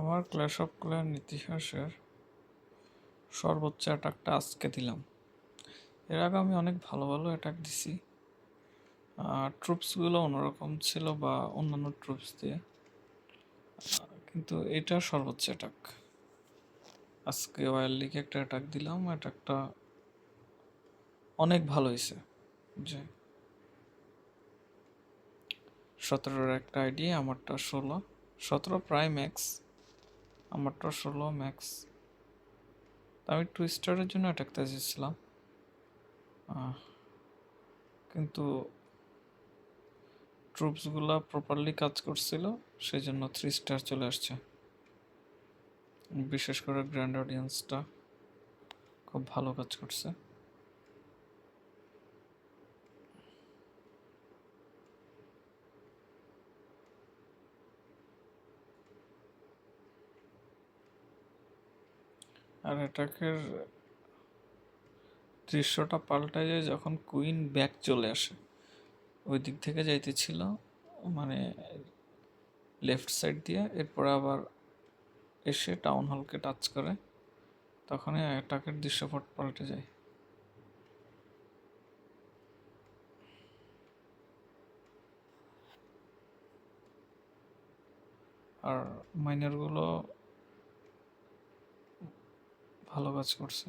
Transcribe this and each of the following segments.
আমার clash of clan ইতিহাসের সর্বোচ্চ অ্যাটাকটা আজকে দিলাম। এর আগে আমি অনেক ভালো ভালো অ্যাটাক দিছি। ট্রুপসগুলো অন্যরকম ছিল বা অন্যান্য ট্রুপস দিয়ে, কিন্তু এটা সর্বোচ্চ অ্যাটাক। আজকে ওয়াইল্ড লিগে একটা অ্যাটাক দিলাম, অ্যাটাকটা অনেক ভালো হয়েছে। যে 17-এর একটা আইডি, আমারটা 17 প্রায় ম্যাক্স, আমারটা 16 ম্যাক্স। আমি টুইস্টারের জন্য অ্যাটাকতে এসেছিলাম, কিন্তু ট্রুপসগুলো প্রপারলি কাজ করছিল, সেই জন্য 3 স্টার চলে আসছে। বিশেষ করে গ্র্যান্ড অডিয়েন্সটা খুব ভালো কাজ করছে। আর অ্যাটাকের দৃশ্যটা পাল্টায় যায় যখন কুইন ব্যাক চলে আসে। ওই দিক থেকে যাইতেছিল, মানে লেফট সাইড দিয়ে, এরপর আবার এসে টাউন হলকে টাচ করে, তখনই অ্যাটাকের দৃশ্যপট পাল্টে যায়। আর মাইনারগুলো ভালো কাজ করছে।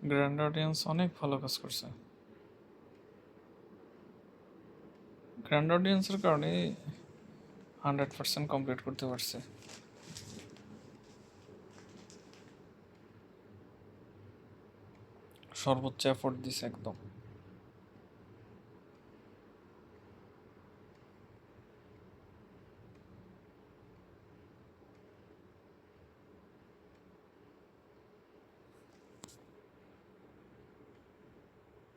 গ্র্যান্ড অডিয়েন্স অনেক ভালো কাজ করছে। গ্র্যান্ড অডিয়েন্সের কারণে 100% কমপ্লিট করতে পারছে। সর্বোচ্চ এফোর্ট দিছে একদম।